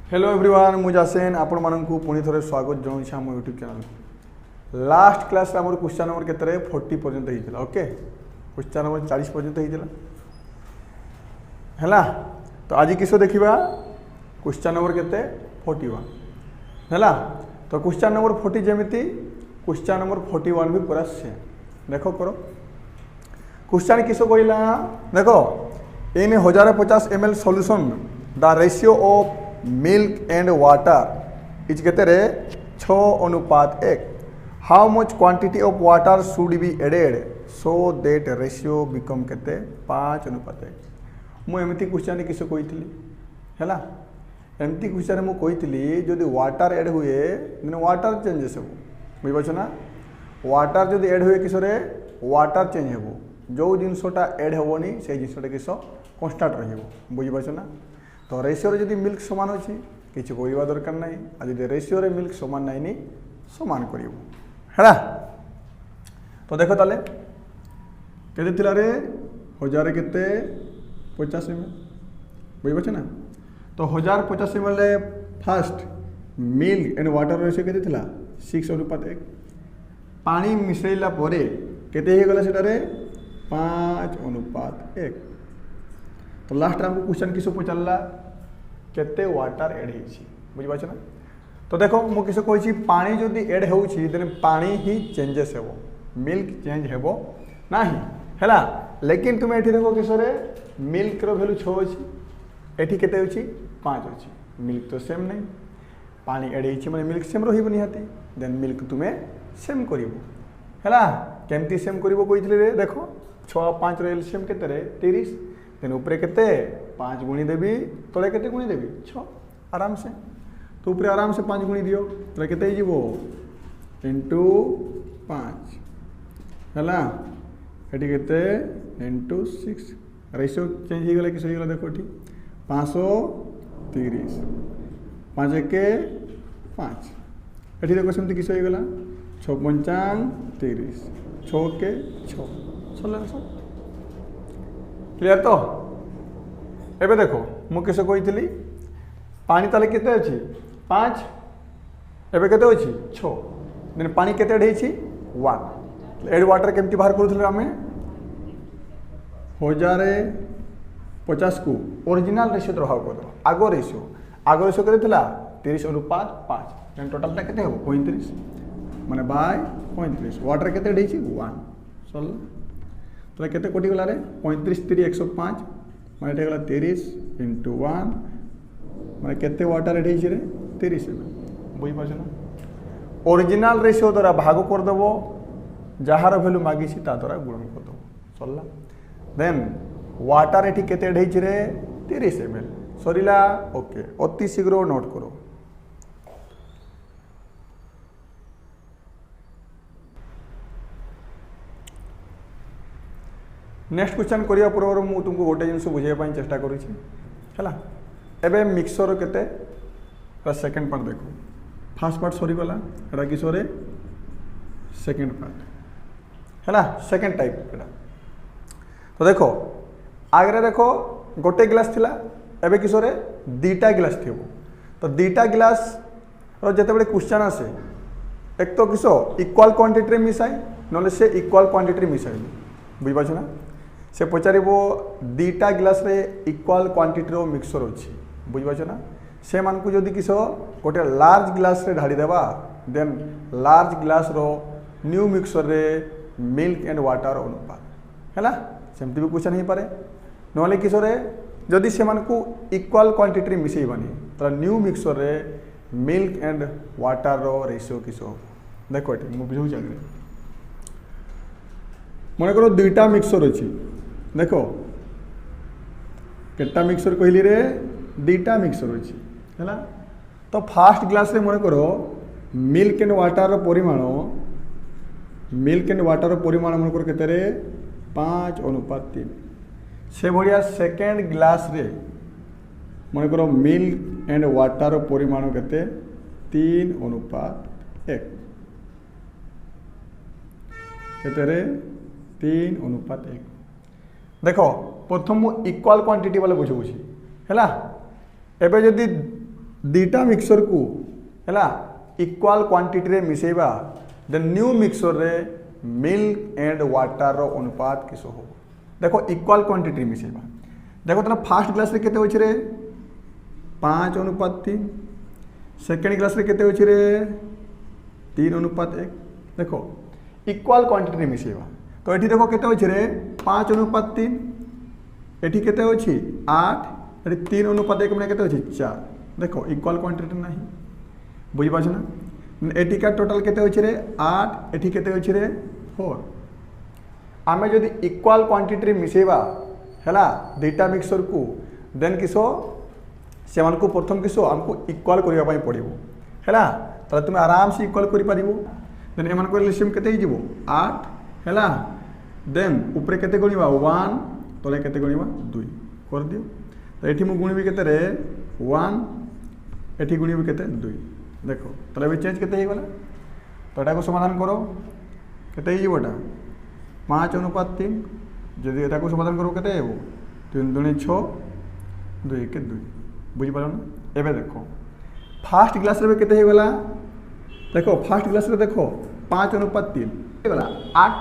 Hello everyone मुझे सेन आपण मानकु पुणी थोड़े स्वागत जनाऊँ आम यूट्यूब चैनल। लास्ट क्लास आम क्वेश्चन नंबर केतरे 40 पर्यंत होता। ओके क्वेश्चन नंबर 40 पर्यंत होता है। तो आज किस देखा क्वेश्चन नंबर केते 41 है। तो क्वेश्चन नंबर 40 जमीती क्वेश्चन नंबर 41 भी पूरा सेम। देखो करो क्वेश्चन किस कहला देखो in 1050 ml solution the ratio of milk and water is केते रे 6:1। How much quantity of water should be added so that ratio become केते 5:1। मु एमती क्वेश्चन किस कही है एमती क्वेश्चन मु कही जदि वाटर एड हुए मैंने वाटर चेंजेस हो बुझे ना। वाटर जदि एड हुए किस वाटर चेंज हो जो जिनसटा एड हेनी से जिनसटा किस कन्स्टाट रुझे ना। तो रेशियो रे जदि मिल्क सामान अच्छी किसी कहवा दरकार ना आज रेशियो रे मिल्क सामान नहीं सामान है। तो देख ताले के रे 1000 केते 50 ml बुझे ना। तो 1050 ml fast milk and water ratio केते 6:1। पानी मिसैला परे केते हे गला सेटारे 5:1। तो लास्ट आमको क्वेश्चन किस पचारा केते वाटर एड बुझे ना। तो देखो मु किस कही पानी जदि एड हो पानी ही चेंजेस हो मिल्क चेंज हो ना है। लेकिन तुम ये देखो किस मिल्क वैल्यू 6 अच्छी एटी केते अच्छी 5 अच्छी। मिल्क तो सेम नहीं पानी एड हो मैंने मिल्क सेम रही निहाती देन मिल्क तुम्हें सेम कर केमती सेम कर रे देखो 6 5 एलसीएम केते 30 देन ऊपर केते 5 गुणी देवी तले केते गुणी देवी 6 आराम से। तो ऊपर आराम से 5 गुणी दियो तले केते जीवो इंटू 5 है एटी केते इंटू 6 रेशियो चेंज हो गला किस हो देखो ठीक 530 5 के 5 एटी देखो सेमती किस हो गला 6 5 30 6 के 6 सरला सब क्लियर। तो एबे देखो मु किस कही पानी ताले केते अछि 5 एबे केते अछि 6 देन पानी केते एड हेछि 1 एड वाटर केमती बाहर करूथले हमें 1050 को ओरिजिनल रेशियो प्रभाव कर दो आगो रेशियो केते थिला 30:5 देन टोटल टा केते हो 35 माने बाय 35 वाटर केते एड हेछि 1 सरल। तो केते कोटी गला रे 35 3 105 माने एटा गला 30 × 1 माने केते वाटर एड रे 30 ml बुझी पाछ ना। ओरिजिनल रेशियो द्वारा भाग कर देबो जहार वैल्यू मागी ता द्वारा गुणन कर देबो सरला। देन वाटर एठी केते एड रे 30 ml सरीला। ओके अति शीघ्र नोट करो। नेक्स्ट क्वेश्चन करिया पूर्व मु तुमको गोटे जिनस बुझाई चेष्टा करें। मिक्सर केते सेकेंड पार्ट देखो फास्ट पार्ट सरीगला एटा किस सेकेंड पार्ट है सेकेंड टाइप एटा। तो देखो आगे देखो गोटे गिलास थिला एबे किस दीटा गिलास थी। तो दीटा गिलास जिते बड़े क्वेश्चन आसे एक तो किस इक्वाल क्वांटिटी मिसाई ना से इक्वाल क्वांटिटी मिसाई बुझे ना। से पचार दीटा गिलास रे इक्वाल क्वांटिटी रो मिक्सर अच्छी बुझे ना। से मान को जदि किस गोटे लार्ज गिलास रे ढाड़ी देवा देन लार्ज गिलास रो न्यू मिक्सर रे मिल्क एंड वाटर अनुपात है सेमती भी क्वेश्चन हो पारे ना किस जदि से मान को इक्वाल क्वांटिटी मिसेबानी तो न्यू मिक्सर रे मिल्क एंड वाटर रो रेशियो किस देखो ये मुझे बुझाऊँ आगे मन करो दुईटा मिक्सर अच्छी देखो केटा मिक्सर कहली रे दीटा मिक्सर अच्छी है। तो फास्ट ग्लास रे मन करो मिल्क एंड वाटर परिमाण मन करो केते रे 5:3 से भाया सेकेंड ग्लास रे मन करो मिल्क एंड वाटर परिमाण केते 3:1 केते रे 3:1। देखो प्रथम इक्वाल क्वांटिटी वाले बुझे है एबे जदि दुईटा मिक्सर को है इक्वाल क्वांटिटी रे मिसेबा देन न्यू मिक्सर रे मिल्क एंड वाटर अनुपात किस हो देखो इक्वाल क्वांटिटी मिसेबा देखो तेना फास्ट ग्लास रे केते होछि रे 5:3 सेकेंड ग्लास रे केते होछि रे 3:1 देखो इक्वाल क्वांटिटी मिसेबा तो एठी देखो केते होछि रे 5:3 एठी केते होछि 8 एठी 3:1 माने केते होछि 4 देखो इक्वाल क्वांटिटी नाही बुझि पाछ ना एठी का टोटल केते होछि रे 8 एठी केते होछि रे 4 आमे जदि इक्वाल क्वांटिटी मिसेबा हैला दुईटा मिक्सर को देन किसो सेमान को प्रथम किसो हमको इक्वाल करिया पई पड़िबो हैला त तुम आराम से इक्वाल करि पारिबो देन एमान को एलसीएम केते ही जिवो 8 हैला देन ऊपर केते गणिबा 1 तले केते गणिबा 2 कर दियो तो एठी मु गुणिबी केते रे 1 एठी गुणिबी केते 2 देखो तले भी चेंज केते ही गला तो एटा को समाधान करो केते ही जिवोटा 5:3 जदि एटा को समाधान करो केते हेबो 3 × 6 2 × 2 बुझी पारो ना एबे देखो फास्ट ग्लास रे केते हे गला देखो फास्ट ग्लास रे देखो 5:3 हे गला 8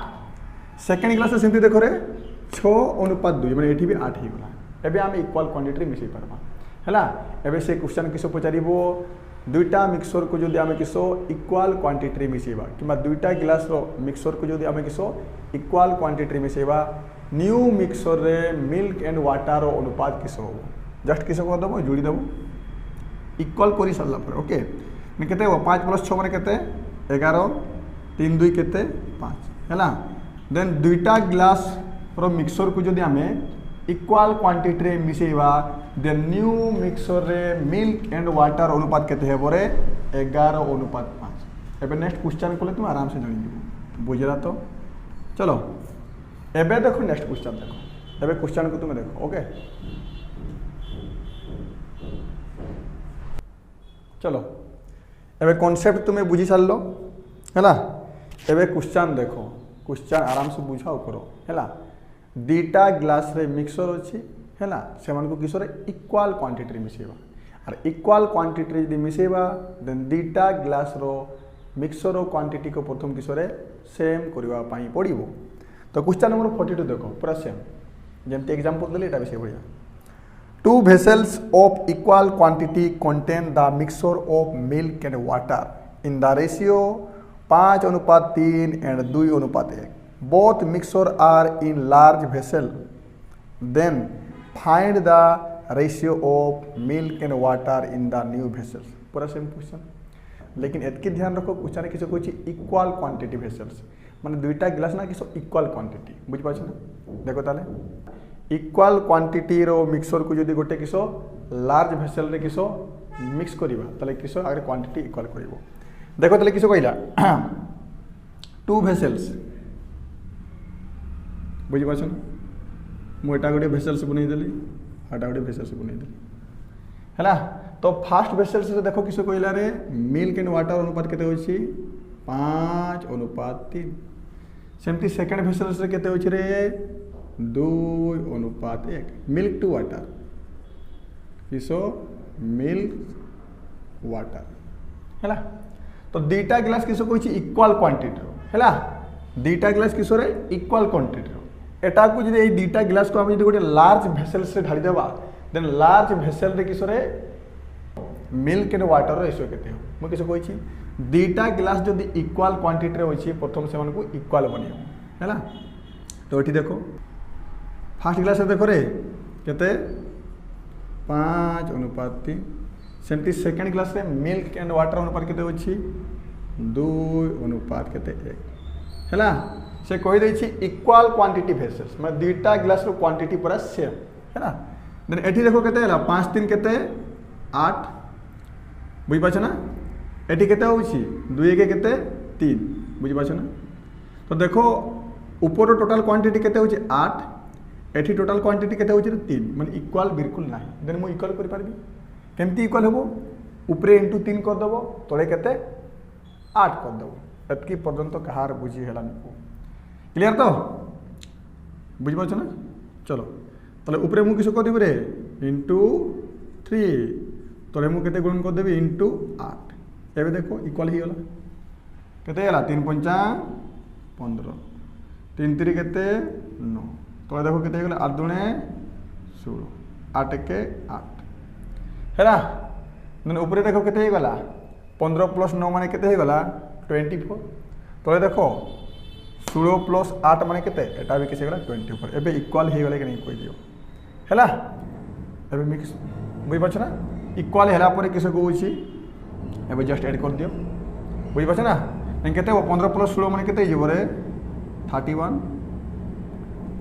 सेकेंड ग्लास रे सेंती देखो रे 6:2 माने एठी भी 8 हे गला एबे हम इक्वल क्वांटिटी मिसै परबा हैला एबे से क्वेश्चन किसो पचारिबो दुईटा मिक्सर को जदि आमे किसो इक्वल क्वांटिटी मिसेबा किबा दुईटा ग्लास रो मिक्सर को जदि आमे किसो इक्वल क्वांटिटी मिसेबा न्यू मिक्सर रे मिल्क एंड वाटर रो अनुपात किसो हो जस्ट किसो को दबो जोड़ी दबो इक्वल करि सरला पर ओके ने केते हो 5 + 6 माने केते 11 3 2 केते 5 हैला देन दुईटा ग्लास रो मिक्सर को जदि आमे इक्वल क्वांटिटी रे मिसेबा देन न्यू मिक्सर रे मिल्क एंड वाटर अनुपात केते हेबो रे 11:5 एबे नेक्स्ट क्वेश्चन कोले तुम आराम से जानि दिबो बुझला तो चलो एबे देखो नेक्स्ट क्वेश्चन देखो एबे क्वेश्चन को तुम देखो ओके चलो एबे कॉन्सेप्ट तुम्हें बुझी सारलो हैला एबे क्वेश्चन देखो क्वेश्चन आराम से बुझाओ करो हैला दुईटा ग्लास रे मिक्सर अछि हैला सेमान को किसरे इक्वल क्वांटिटी मिसेबा और इक्वल क्वांटिटी यदि मिसेबा देन दुईटा ग्लास रो मिक्सर रो क्वांटिटी को प्रथम किसरे सेम करबा पई पड़िबो तो क्वेश्चन नंबर 42 देखो पूरा सेम जेमते एग्जांपल देले एटा विषय बढ़िया Two vessels of equal quantity contain the mixture of milk and water in the ratio 5:3 and 2:1. Both mixture are in large vessel. Then find the ratio of milk and water in the new vessels. पूरा same question लेकिन एतकी ध्यान रखो question किसी को equal quantity vessels माने दुईटा गिलास ना किसो इक्वल क्वांटिटी बुझ पाछ ना देखो ताले इक्वल क्वांटिटी रो मिक्सर को जदि गोटे किसो लार्ज भेसल रे किसो मिक्स करिबा ताले किसो आगे क्वांटिटी इक्वल करिवो देखो ताले किसो कहिला टू भेसल्स बुझ पाछ ना मोटा गोटे भेसल्स बनै देली आटा गोटे भेसल्स बनै देली हैला तो फास्ट भेसल्स से देखो किसो कहिला रे मिल्क एंड वाटर अनुपात केते होछि 5:3 सेमती सेकंड भेसल्स रे केते होछि रे 2:1 मिल्क टू वाटर किसो मिल्क वाटर हैला तो दुईटा ग्लास किसो कोछि इक्वल क्वांटिटी रो हैला दुईटा ग्लास किसो रे इक्वल क्वांटिटी रो एटा को जदि ए दुईटा ग्लास को हम जदि गोटे लार्ज भेसल से ढाली देबा देन लार्ज भेसल रे किसो रे मिल्क एंड वाटर रेशियो केते हो मो किसो कोछि दुईटा ग्लास जदि इक्वल क्वांटिटी रे होछि प्रथम से मन को इक्वल बनियो हैला तो एठी देखो फास्ट ग्लास देखो रे केते 5:3 सेमती सेकंड ग्लास रे मिल्क एंड वाटर अनुपात केते होछि 2:1 केते 1 हैला से कहि दै छी इक्वल क्वांटिटी भेसल्स मतलब दुईटा ग्लास रो क्वांटिटी पूरा सेम हैला देन एठी देखो केते हैला 5:3 केते 8 बुझि पाछ ना एठी केते होछि 2:1 केते 3 बुझि पाछ ना तो देखो ऊपर टोटल क्वांटिटी केते होछि 8 एठी टोटल क्वांटिटी केते होछि 3 माने इक्वल बिल्कुल नाही देन मु इक्वल करि परबी केमती इक्वल हेबो ऊपरे * 3 कर दबो तळे केते 8 कर दबो एतकी पर्यंत कहार बुझी हेलानी क्लियर तो बुझि पाछ ना चलो तले ऊपरे मु किसो कर दिबे रे * 3 तो मुझे केते गुणन करदेवी इंटू 8 एवं देखो इक्वाल ही गला केते गला 3 पंचा 15 3 3 केते 9 तो देखो केते गला 8 दुणे 16 8 के 8 है ना देन ऊपर देखो केते गला 15 प्लस 9 माने केते गला 24 तो देखो 16 प्लस 8 माने केते एटा भी किसे गला 24 एबे इक्वल हे गले कि नहीं कोई दियो हैला एबे मिक्स बुझ पाछ ना इक्वल हैला पर किसे कहूची एबे जस्ट ऐड कर दियो बुझ पाछ ना नहीं केते 15 प्लस 16 माने केते हिजो रे 31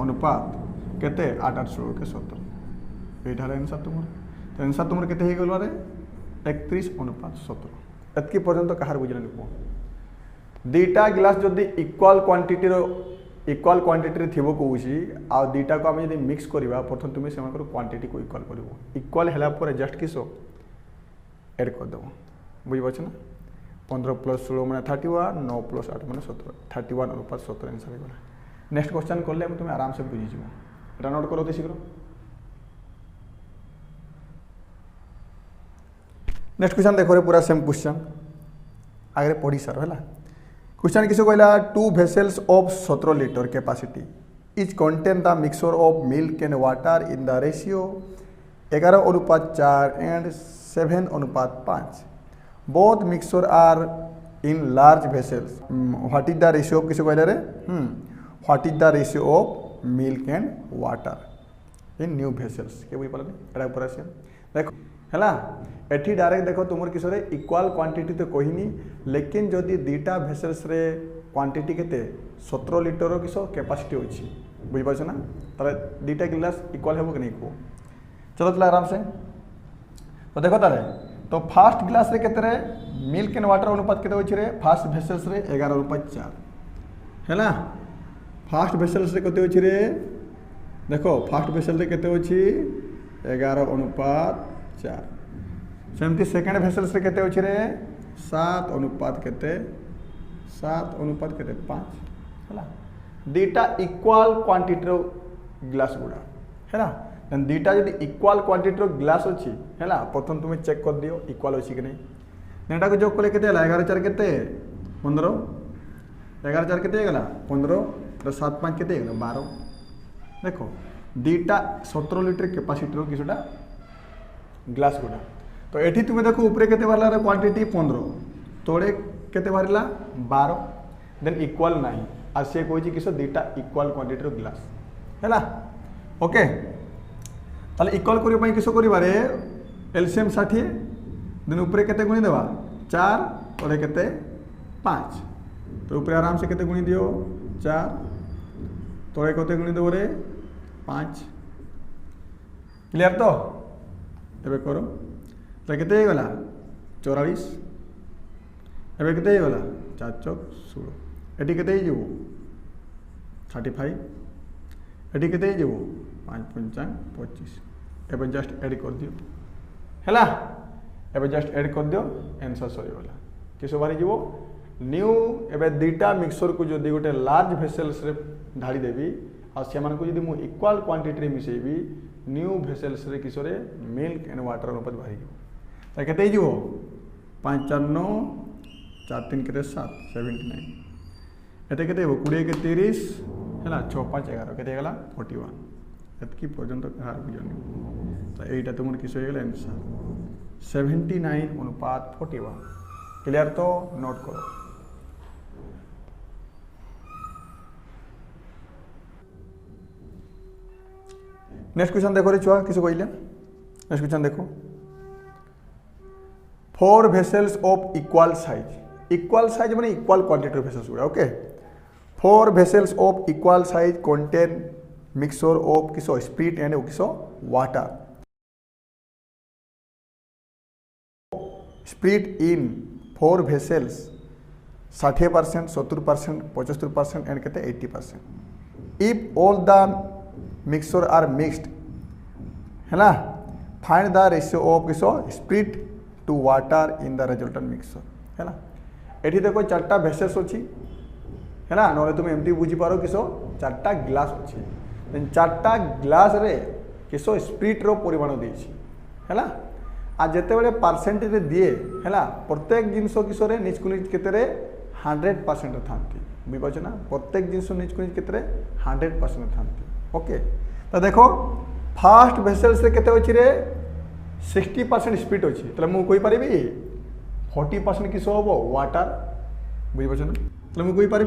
अनुपात केते 8 8 16 के 17 एटा रे आंसर तुमर तो आंसर तुमर केते हे गलो रे 31 अनुपात 17 एतकी पर्यंत कहार बुझले नको दीटा ग्लास जदि इक्वल क्वांटिटी थिबो कहूची आ दीटा को आम जब मिक्स करवा प्रथम तुम से क्वांटिटी को इक्वल कर इक्वल है जस्ट किस एड करदेव बुझीपार ना 15 प्लस 16 मैंने 31 9 प्लस 8 मैंने 17 31 अनुपात 17 आंसर होगा नेक्स्ट क्वेश्चन कले तुम आराम से बुझीज एटा नोट करो शीघ्र नेक्स्ट क्वेश्चन देखो पूरा सेम क्वेश्चन आगे पढ़ी सार है क्वेश्चन किस कहला 2 vessels of 17 liter capacity each contain the mixture of milk and water in the ratio 11 अनुपात 4 and 7 अनुपात 5 both mixture are in large vessels what is the ratio of किस कहला रे what is the ratio of milk and water in new vessels के बुझी पाले एटा ऊपर से देखो हैला एठी डायरेक्ट देखो तुमर किसरे इक्वल क्वांटिटी तो कहनी लेकिन जदि दीटा भेसल्स रे क्वांटिटी केते 17 लिटर किस कैपेसिटी होची बुझी पाछ ना तारे दीटा गिलास इक्वल हेबो कि नहीं को चलो चला आराम से तो देखो तारे तो फर्स्ट गिलास रे केते रे मिल्क एंड वाटर अनुपात केते होची रे फर्स्ट भेसल्स रे 11 अनुपात 4 हैला फर्स्ट भेसल्स रे केते होची रे देखो फर्स्ट भेसल रे केते होची 11 अनुपात 4 सेमती सेकेंड भेसल्स रे केते होची रे 7 अनुपात केते 5 हैला दीटा इक्वल क्वांटिटी रो ग्लास गुडा हैला देन दीटा जदी इक्वल क्वांटिटी रो ग्लास अछि हैला प्रथम तुम चेक कर दियो इक्वल अछि कि नहीं नेटा को जोग कोले केते हला 11 4 केते 15 11 4 केते गेला 15 प्लस 7 5 केते गेला 12 देखो दीटा 17 लिटर कैपेसिटी रो किसटा ग्लास गुडा तो एठी तुम देखो ऊपर केते बारला रे क्वांटिटी 15 तोड़े केते बारला 12 देन इक्वल नाही आ से कोइ किस दीटा इक्वल क्वांटिटी रो ग्लास हैला ओके ताले इक्वल करियो पई किस करिबा रे एलसीएम 60 देन ऊपर केते गुणी देबा 4 तोड़े केते 5 तो ऊपर आराम से केते गुणी दियो 4 तोड़े केते गुणी देबो रे 5 क्लियर तो एबे करो तो केते गला 44 एबे केते गला 4 चौक 16 एटी केते जीवो 35 एटी केते जीवो 5 5 25 एबे जस्ट ऐड कर दियो हैला एबे जस्ट ऐड कर दियो आंसर सरी गला किसो बारी जीवो न्यू एबे दीटा मिक्सचर को जदी गोटे लार्ज भेसल्स रे ढाली देबी आ सेमान को जदी मु इक्वल क्वांटिटी रे मिसेबी न्यू भेसल्स रे किसरे मिल्क एंड वाटर अनुपात बारी जीवो तो केते जीवो 5 4 9 4 3 केते 7 79 एते केते 20 के 30 हैला 6 5 11 केते गला 41 एतकी पर्यंत कहार बुझनी तो एटा तुमर किस हो गेला आंसर 79 अनुपात 41 क्लियर तो नोट करो नेक्स्ट क्वेश्चन देखो रे छुआ किस कहले नेक्स्ट क्वेश्चन देखो 4 vessels of equal size माने इक्वल क्वांटिटी ऑफ vessels गुड़ा okay 4 vessels of equal size contain mixture of किसो spirit and किसो water spirit in 4 vessels 60%, 70%, 75% and कहते 80%. If all the mixture are mixed, है ना, find the ratio of किसो spirit to water in the resultant mixture, है ना. एठी देखो चारटा vessels अछि, है ना, नोले तुम एमटी बुझी पारो किसो चारटा ग्लास अछि. देन चारटा ग्लास रे किसो spirit रो परिमाण देछि, है ना. आ जिते बड़े परसेंटेज दिए है प्रत्येक जिनस किसरे निज को निज केते 100% था बुझीपार ना प्रत्येक जिनस निज को निज केते 100% था ओके तो देखो फास्ट भेसल्स रे केते अछि रे 60% स्पीड अच्छी तो मुझे कहींपारि 40% किस हम वाटर बुझीपार ना तो मुझे कहींपारि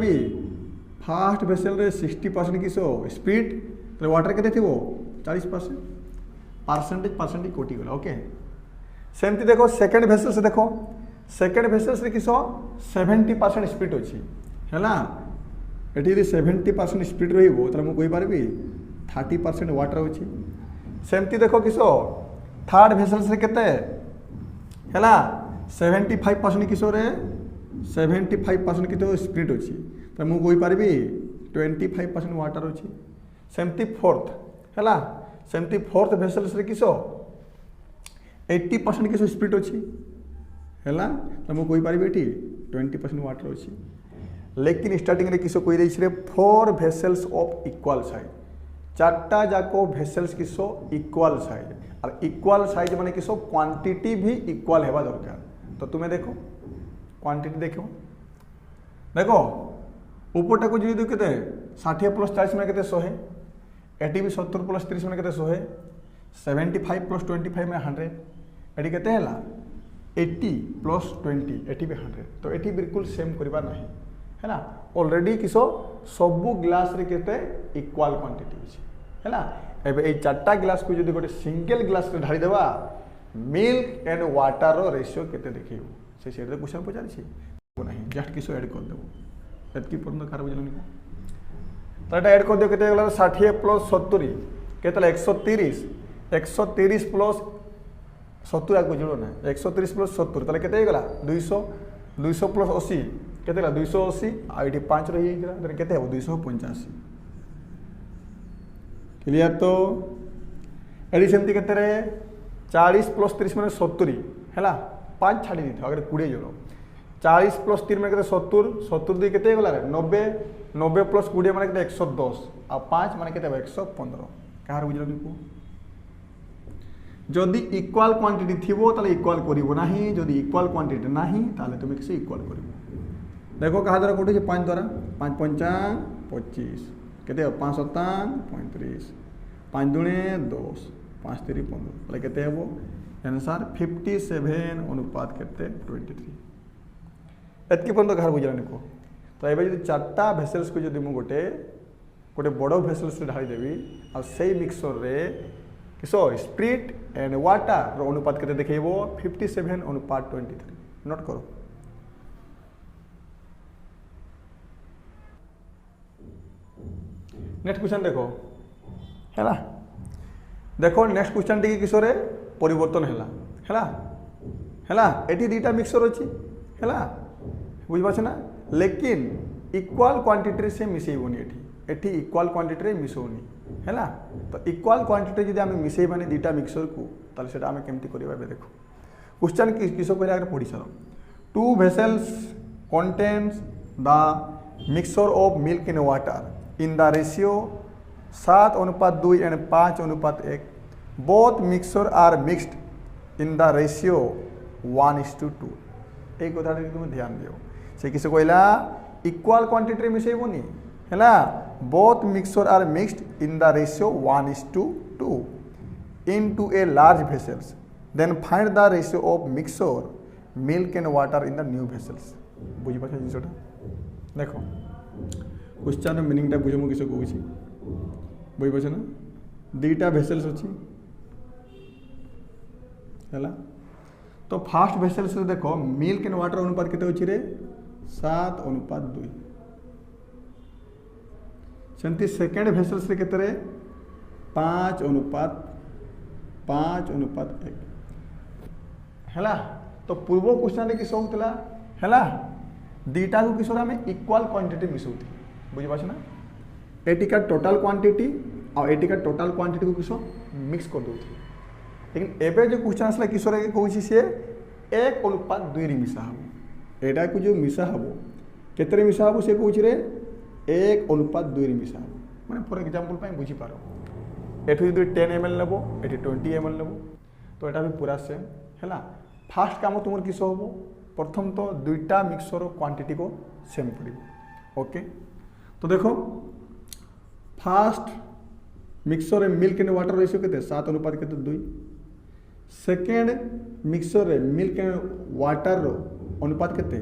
फास्ट भेसल रे 60% किस स्पीड तो वाटर केते थिबो 40% परसेंटेज कटिगला ओके सेमती देखो सेकेंड भेसल्स देखो सेकेंड भेसल्स रे किस 70% स्पीड अच्छी है ना ये 70% स्पीड रही तो मुझे कहींपारि 30% वाटर अच्छी सेमती देखो किस थर्ड भेसल्स रे केते है ना 75% किस 75% कितो स्पीड अच्छी तो मुझे कहींपारि 25% वाटर अच्छी सेमती फोर्थ है सेमती फोर्थ भेसल्स रे किस 80% किस स्पीड अच्छी है तो मुझे कहींपारि 20% वाटर अच्छी लेकिन स्टार्टिंग रे किस कही रे 4 भेसल्स ऑफ इक्वल साइज चार्टा जाको भेसल्स किस इक्वल साइज और इक्वल साइज माने किस क्वांटिटी भी इक्वल हेबा दरकार तो तुम्हें देखो क्वांटिटी देखो देखो ऊपरटा को जो केते 60 प्लस 40 माने केते 100 एटी भी 70 प्लस 30 माने केते 100 75 प्लस 25 में 100 एटी केते हला 80 प्लस 20 एटी भी 100 तो एटी बिल्कुल सेम करबा नहीं है ना ऑलरेडी किस सबू ग्लास रे केते इक्वल क्वांटिटी अछि है ना एबे ए चारटा ग्लास को जदि गोटे सिंगल ग्लास रे ढाली देबा मिल्क एंड वाटर रो रेशियो केते देखियो से सेट क्वेश्चन पचारि छी नहीं जस्ट किस ऐड कर देबो एतकी पर्यंत कार बुझलनी तो एटा ऐड कर दियो केते गला 60 प्लस 70 केते 130 प्लस 70 आगु जुड़ो ना 130 प्लस 70 ताले केते गला 200 प्लस 80 केते गला 280 आ एटी 5 रही गला तो केते हो 285 क्लियर तो एडी सेमती केते रे 40 प्लस 30 माने 70 हैला 5 छाड़ी दी अगर 20 जोड़ो 40 प्लस 3 माने केते 70 दी केते गला रे 90 प्लस 20 माने केते 110 आ 5 माने केते 115 कहार बुझलो को जदि इक्वल क्वांटिटी थिबो ताले इक्वल करिवो नाही जदि इक्वल क्वांटिटी नाही ताले तुम किसे इक्वल करिवो देखो कहा द्वारा कोटे 5 द्वारा 5 पंचांग 25 केते 5 सतांग 35 5 दुणे 10 5 3 15 ताले केते हेबो आंसर 57 अनुपात केते 23 एतकी पर्यंत कहार बुझलानी को तो एबे जदि चारटा भेसल्स को जदि मु गोटे बड़ भेसल्स ढाली देवी आ सेई मिक्सचर रे किसो स्प्रिट एंड वाटर रो अनुपात केते देखैबो 57 अनुपात 23 नोट करो नेक्स्ट क्वेश्चन देखो हैला देखो नेक्स्ट क्वेश्चन टी किसरे परिवर्तन हैला एटी दीटा मिक्सचर अछि हैला बुझ पाछ ना लेकिन इक्वल क्वांटिटी से मिसेइबोनी एटी इक्वल क्वांटिटी रे मिसोनी हैला तो इक्वल क्वांटिटी जदि आमे मिसेइबानी दीटा मिक्सचर को ताले सेटा आमे केमती करबा बे देखो क्वेश्चन किसो पहले आगे पढ़ी सारो 2 vessels contains the mixture of milk and water in the ratio 7:2 and 5:1 both mixture are mixed in the ratio 1:2 एक कथा तुम ध्यान दियो से किसे कहला इक्वल क्वांटिटी रे मिसेइबोनी हैला both mixture are mixed in the ratio 1:2 into a large vessels then find the ratio of mixture milk and water in the new vessels बुझी पाछ जिसोटा देखो क्वेश्चन मीनिंग टा बुझमु किसे कहू छी बुझी पाछ ना दीटा भेसल्स अछि हैला तो फर्स्ट भेसल्स रे देखो मिल्क एंड वाटर अनुपात केते अछि रे 7:2 सेमती सेकेंड भेसल्स रे केते रे 5:1 हैला तो पूर्व क्वेश्चन रे किस होतला हैला दीटा को किसरा में इक्वल क्वांटिटी मिसौती बुझि पाछ ना एटी का टोटल क्वांटिटी और एटी का टोटल क्वांटिटी को किसो मिक्स कर दोथि लेकिन एबे जो क्वेश्चन असला किसरे के कहूछि से 1:2 रे मिसा हबो एटा को जो मिसा हबो केतरे मिसा हबो से कहूछि रे 1:2 रे मिसा हबो माने फॉर एग्जांपल पई बुझि पारो एठु जदि 10 ml लेबो एठी 20 ml लेबो तो एटा भी पूरा सेम है फास्ट काम तुम किस हम प्रथम तो दुईटा मिक्सर क्वांटिटी को सेम पड़ो ओके। तो देखो fast mixer milk and water ratio के 7 अनुपात के 2। Second mixer milk and water अनुपात के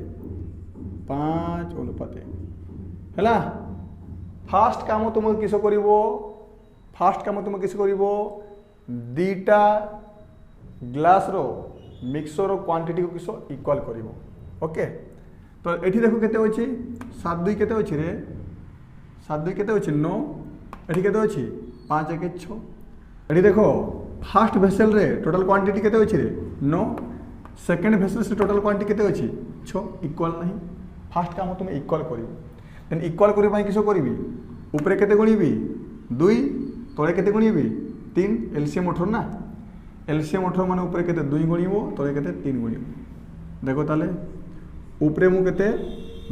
5 अनुपात 1 है। फास्ट काम तुम किस कर फास्ट काम तुम किस कर दीटा ग्लास रो मिक्सर क्वांटिटी को किस इक्वाल कर ओके। तो ये देखो केते अच्छी 7 2 केते अच्छी रे 7 2 केते अच्छी 9 ये केते अच्छी 5 1 6। ये देखो फास्ट भेसेल रे टोटल क्वांटिटी केते अच्छी रे 9 सेकेंड भेसेल से टोटल क्वांटिटी केते अच्छी 6 इक्वाल नहीं। फास्ट काम तुम इक्वाल कर देन इक्वाल करबा किस करबी ऊपर केते गुणीबी 2 तले केते गुणीबी 3 एलसीएम 18 ना एलसीएम 18 माने ऊपर केते 2 गुणीबो तले केते 3 गुणीबो। देखो ताले ऊपर मु केते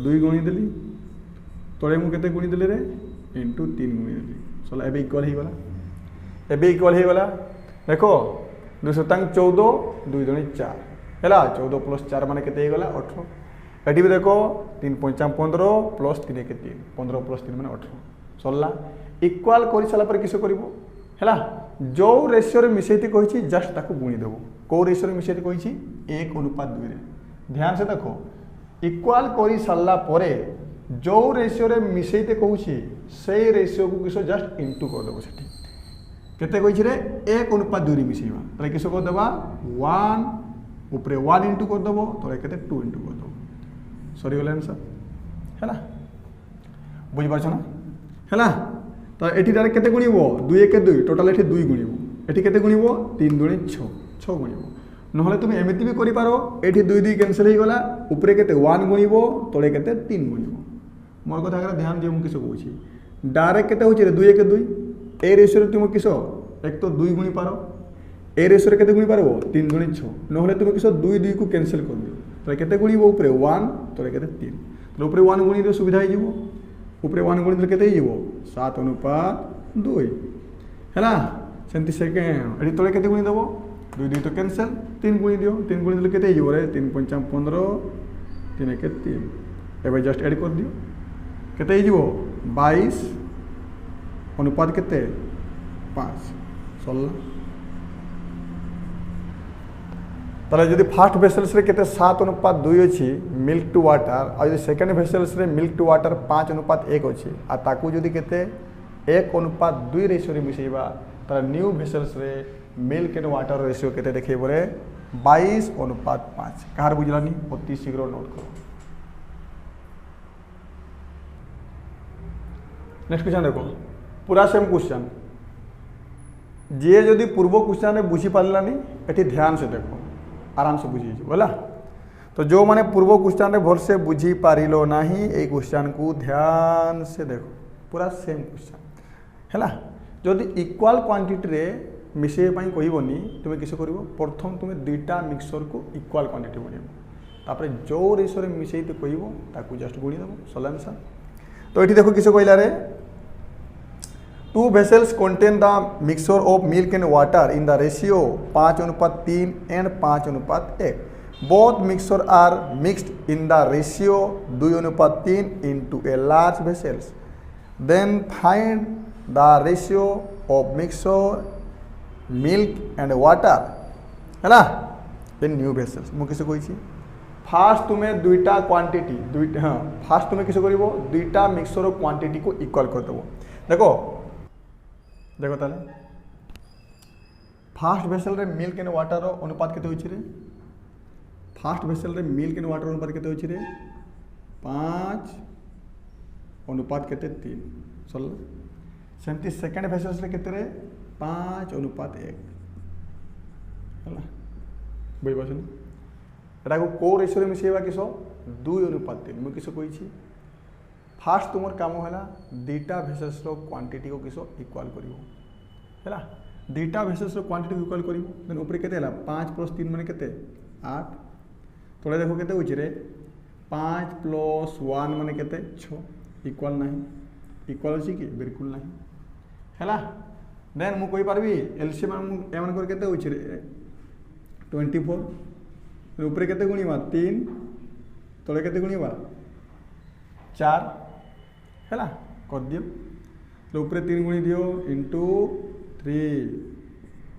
2 गुणी देली तले मु केते गुणी देली रे इंटू 3 गुणी देली चला एबे इक्वल ही गला एबे इक्वल ही गला। देखो 2 शतांश 14 2 दूनी 4 हैला 14 प्लस 4 माने केते गला 18। एटी भी देखो 3 5 15 प्लस 3 1 3 15 प्लस 3 माने 18 सरला। इक्वाल कर सारा पर किस करिवो हैला जो रेशियो रे मिसेती कहिछि जस्ट ताको गुणी देबो को रेशियो रे मिसेती कहिछि 1 अनुपात 2 रे। ध्यान से देखो इक्वाल करी सारला परे जो रेशियो रे मिसेते कहूछि से रेशियो को किस जस्ट इनटू कर देबो सेठी केते कहिछि रे 1 अनुपात 2 रे मिसेबा तले किस कर देबा 1 ऊपर 1 इनटू कर देबो तले केते 2 इनटू कर देबो सॉरी गले आंसर हैला बुझि पाछ ना हैला। तो एठी डायरेक्ट केते गुणिबो 2 1 2 टोटल एठी 2 गुणिबो एठी केते गुणिबो 3 2 6 6 गुणिबो नहले तुम एमिति भी करि पारो एठी 2 2 कैंसिल ही गला ऊपर केते 1 गुणिबो तळे केते 3 गुणिबो। मोर कथा करा ध्यान दियो मु किस कहूछि डायरेक्ट केते होछि रे 2 1 2 ए रेशियो तुम किस एक तो 2 गुणी पारो ए रेशियो रे केते गुणी पारबो 3 2 6 नहले तुम किस 2 2 को कैंसिल कर दियो तळे केते गुणिबो ऊपर 1 तळे केते 3 तो ऊपर 1 गुणी दियो सुविधा ही जीवो ऊपर 1 गुणी दिले केते जीवो 7 अनुपात 2 हैला। सेंती सेकेंड एडी तळे केते गुणी देबो 2 2 तो कैंसिल 3 गुणी दियो 3 गुणी दिले केते जीवो रे 3 5 15 3 1 3 एबे जस्ट ऐड कर दियो केते जीवो 22 अनुपात केते 5 16। ताले जदि फास्ट भेसेल्स रे केते 7 अनुपात 2 अछि मिल्क टू वाटर आ जदि सेकेंड भेसेल्स रे मिल्क टू वाटर 5 अनुपात 1 अछि आ ताकू जदि केते 1 अनुपात 2 रेशियो रे मिसेबा तार न्यू भेसेल्स रे मिल्क एंड वाटर रेशियो केते देखैबो रे 22 अनुपात 5 कार बुझलानी अति शीघ्र नोट करो। नेक्स्ट क्वेश्चन देखो पूरा सेम क्वेश्चन जे जदि पूर्व क्वेश्चन रे बुझी पारलानी एठी ध्यान से देखो आराम से बुझी बोला। तो जो माने पूर्व क्वेश्चन रे भर से बुझी पारिलो नाही ए क्वेश्चन को ध्यान से देखो पूरा सेम क्वेश्चन हैला। जदि इक्वल क्वांटिटी रे मिसे पई कहिबोनी तुमे किस करिवो प्रथम तुमे दुईटा मिक्सचर को इक्वल क्वांटिटी बनेबो तापर जो रेशियो रे मिसेइते कहिबो ताकू जस्ट गुणी देबो सला आंसर। तो एठी देखो किस कहिला रे 2 vessels contain the mixture of milk and water in the ratio 5 अनुपात 3 and 5 अनुपात 1. Both mixture are mixed in the ratio 2 अनुपात 3 into a large vessels. Then find the ratio of mixture milk and water है ना in new vessels. मु किसे कोई ची fast तुम्हें दुईटा क्वांटिटी दुईटा हाँ फास्ट तुम्हें किसे करिवो दुईटा मिक्सचर क्वांटिटी को इक्वल कर देबो। देखो देखो ताले फास्ट भेसेल रे मिल्क एंड वाटर अनुपात केते होछि रे फास्ट भेसेल रे मिल्क एंड वाटर अनुपात केते होछि रे 5 अनुपात केते 3 चल सेमती सेकंड भेसेल रे केते रे 5 अनुपात 1 हला बुझ पाछन एटा को रेशियो रे मिसेबा किसो 2 अनुपात 3 मु किसो कहि छी फास्ट तुमर काम है दुईटा भेसेल्स क्वांटिटी को किस इक्वाल करा दुईटा भेसेल्स क्वांटिटी इक्वाल कर ऊपर के 5 + 3 माने केते 8 तले देखो केते होछि रे 5 + 1 माने केते 6 इक्वाल नहीं इक्वाल अछि कि बिल्कुल नहीं हैला। देन मु कहि पारबी एलसीएम एमन कर केते होछि रे 24 ऊपर केते गुणिबा 3 तले केते गुणिबा 4 हैला कर दियो तो ऊपर 3 गुणी दियो इंटू 3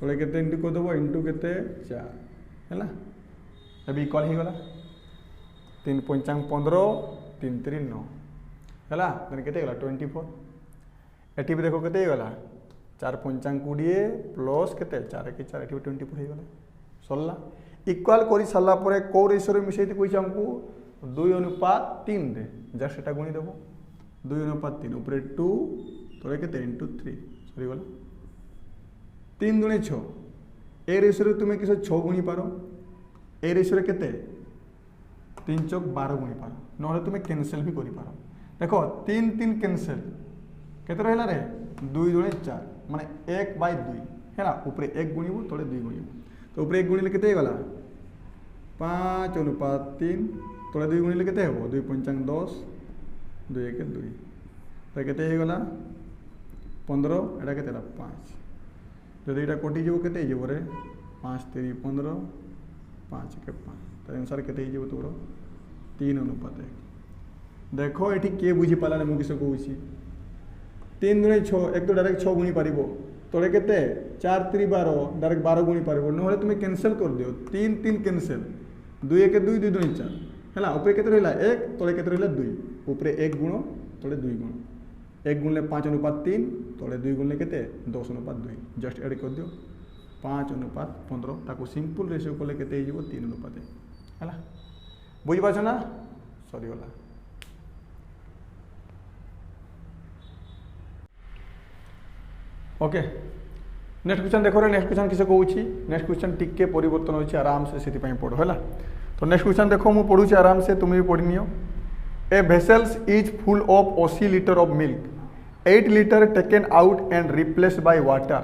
तले केते इंटू कर दबो इंटू केते 4 हैला अब इक्वल ही गला 3 पंचांग 15 3 3 9 हैला देन केते गला 24 एटी भी देखो केते गला 4 पंचांग 20 प्लस केते 4 के 4 एटी 24 हो गला सरला इक्वल करी साला परे को रेशियो रे मिसेति कोइ हमको 2:3 रे जस्ट एटा गुणी देबो 2:3 ऊपर 2 तले केते इंटू 3 सरी गला 3 दुणे 6 ए रेशियो रे तुमे किस 6 गुणी पारो ए रेशियो रे केते 3 चौक 12 गुणी पारो नहले तुमे कैंसिल भी करि पारो देखो 3 3 कैंसिल केते रहला रे 2 दुणे 4 माने 1/2 हैला ऊपर 1 गुणिबो तले 2 गुणिबो तो ऊपर 1 गुणिले केते गला 5:3 तले 2 गुणिले केते हेबो 2 पंचांग 10 2 1 2 तो केते हे गला 15 एटा केते 5 जदि एटा कटि जेबो केते जेबो रे 5 3 15 5 के 5 तो अनुसार केते जेबो तोरो 3:1 देखो एठी के बुझी पाला ने मु किस कहूची 3 दुणे 6 एक तो डायरेक्ट 6 गुणी पारिबो तले केते 4 3 12 डायरेक्ट 12 गुणी पारिबो नहले तुमे कैंसिल कर दियो 3 3 कैंसिल 2 1 2 2 दुणे 4 हैला ऊपर केते रहला 1 तले केते रहला 2 ऊपर 1 गुण तले 2 गुण 1 गुणले 5:3 तले 2 गुणले केते 10:2 जस्ट ऐड कर दियो 5:15 ताको सिंपल रेशियो कोले केते हिजो 3:1 हैला बुझि पाछ ना सरी होला ओके नेक्स्ट क्वेश्चन देखो रे नेक्स्ट क्वेश्चन किसे कहूची नेक्स्ट क्वेश्चन टिके परिवर्तन होची आराम से सेति पई पढो हैला तो नेक्स्ट क्वेश्चन देखो मु पढुची आराम से तुम भी पढि neo A vessels is full of 80 liter of milk 8 liter taken out and replaced by water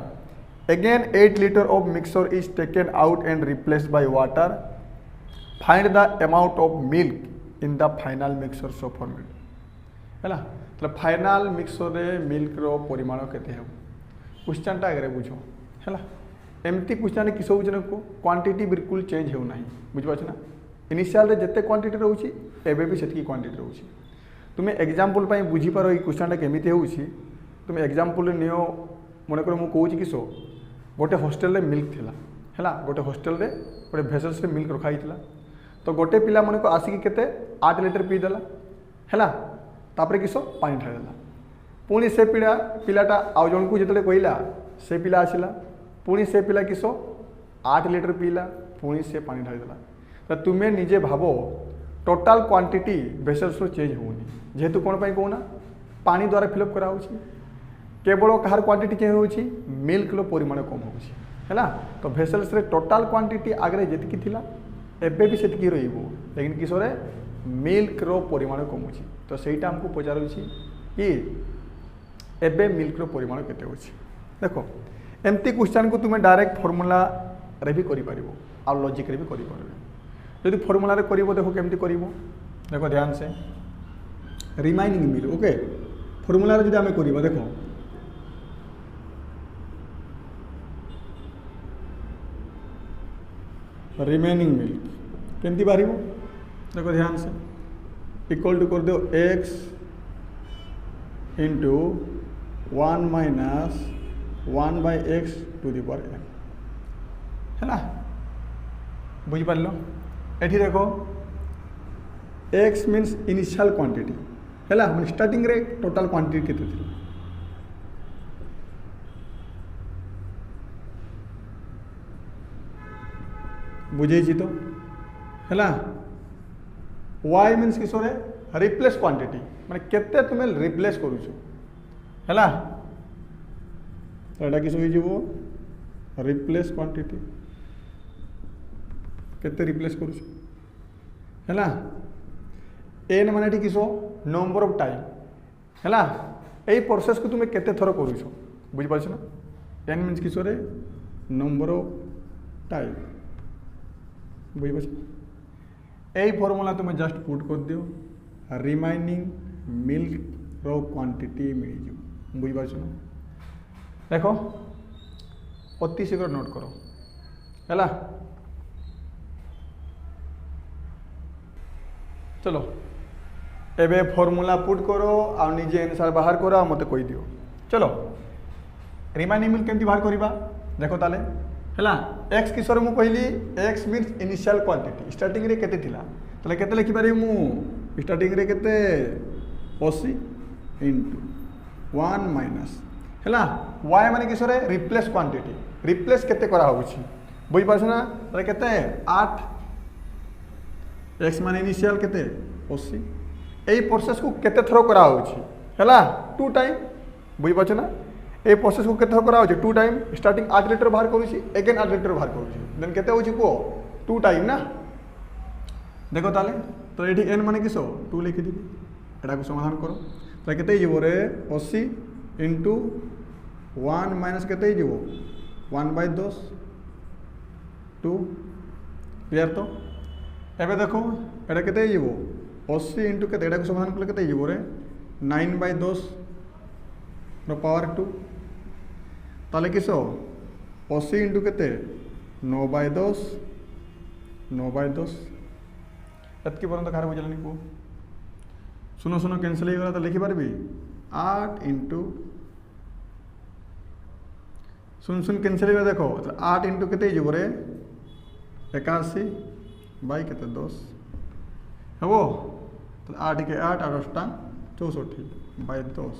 again 8 liter of mixture is taken out and replaced by water find the amount of milk in the final mixture so formed हैला तो final mixture रे milk रो परिमाण केते हेबो question टा आगे बुझो हैला एमती क्वेश्चन किस होउछ को क्वांटिटी बिल्कुल चेंज हो नाही बुझ पाछ ना इनिशियल रे जते क्वांटिटी रहउछि एबे भी सेतकी क्वांटिटी रहउछि तुमे एग्जांपल पई बुझी पारो ई क्वेश्चन टा केमिति होउछि तुमे एग्जांपल रे नियो मने कर मु कहउछि किसो गोटे हॉस्टल रे मिल्क थिला हैला गोटे हॉस्टल रे गोटे भेसल्स रे मिल्क रखा हितला तो गोटे पिला मने को आसी के केते 8 लीटर पी देला हैला तापरे किसो पानी ढाळ देला पुणी से पिलाटा आउ जन को जिते कहला से पिला आसला पुणी से पिला किसो 8 लीटर पीला पुणी से पानी ढाई देला तो तुम्हें निजे भावो टोटाल क्वांटिटी वेसल्स चेंज होनी जेहेतु कौन पाई कहूना पानी द्वारा फिलअप करा होची केवल कहार क्वांटिटी चेंज होची मिल्क रो परिमाण कम होची हैला तो वेसल्स रे टोटाल क्वांटिटी आगे जेतिकी थिला एबे भी सेतिकी रहइबो लेकिन किसरे मिल्क रो परिमाण कम होची तो सेटा हमको पचारुची कि एबे मिल्क रो परिमाण केते होची देखो एमती क्वेश्चन को तुम डायरेक्ट फॉर्मूला रे भी करि पारिबो आ लॉजिक रे भी करि पारिबो यदि फॉर्मूला रे करिवो देखो केमती करिवो देखो ध्यान से रिमाइनिंग मिल्क ओके फॉर्मूला रे जदि हमें करिवो देखो रिमेनिंग मिल्क केमती बारिवो देखो ध्यान से इक्वल टू कर दो x into 1 minus 1/x to the power n है ना बुझी पार एठी देखो x मीन्स इनिशियल क्वांटिटी है ना हम स्टार्टिंग रे टोटल क्वांटिटी केते थी बुझे जी तो है ना y मीन्स किस रिप्लेस क्वांटिटी माने केते तुम रिप्लेस करूछ है ना तो एटा किस हो रिप्लेस क्वांटिटी केते रिप्लेस करूछ है ना एन माने किस नंबर ऑफ टाइम है ना यही प्रोसेस को तुम केते थर करूछ बुझी पाछ ना एन मीन्स किस नंबर ऑफ टाइम बुझी पाछ यही फॉर्मूला तुम जस्ट पुट कर दियो रिमाइनिंग मिल्क रो क्वांटिटी मिल जाओ बुझी पाछ ना देखो अति शीघ्र नोट करो है चलो एबे फॉर्मूला पुट करो आ निजे आंसर बाहर करो आ मते कहि दियो। चलो रिमाइनिंग मिल्क केमती बाहर करिबा देखो ताले हैला x किसर मु कहली x means initial quantity starting रे केते थिला ताले केते लिखि पारि मु स्टार्टिंग रे केते 80 into 1 माइनस हैला y माने किसरे रिप्लेस क्वांटिटी रिप्लेस केते करा होउछि बुझ पाछ ना ताले केते 8 x माने इनिशियल केते 80 एई प्रोसेस को केते थरो करा होउछि हैला 2 टाइम बुझ पाछ ना ए प्रोसेस को केते करा होछि 2 टाइम स्टार्टिंग 8 लीटर बाहर करूछि अगेन 8 लीटर बाहर करूछि देन केते होछि को 2 टाइम ना देखो ताले तो एठी n माने किसो 2 लिखि दिबी एटा को समाधान करो तो केते जीवो रे 80 into 1 माइनस केते जीवो 1/10 2 क्लियर तो एबे देखो एटा केते जीवो 80 into केते एटा को समाधान करले केते जीवो रे 9/10 नो पावर 2 ताले किसो 80 into केते 9/10 9/10 एतकी पर्यंत कार बुझलनी को सुनो सुनो कैंसिल हो गला तो लिखि पारबी 8 into सुन सुन कैंसिल हो देखो 8 into केते जीवो रे 81 बाई केते 10 हबो तो 8 के 8 8 टा 64 बाई 10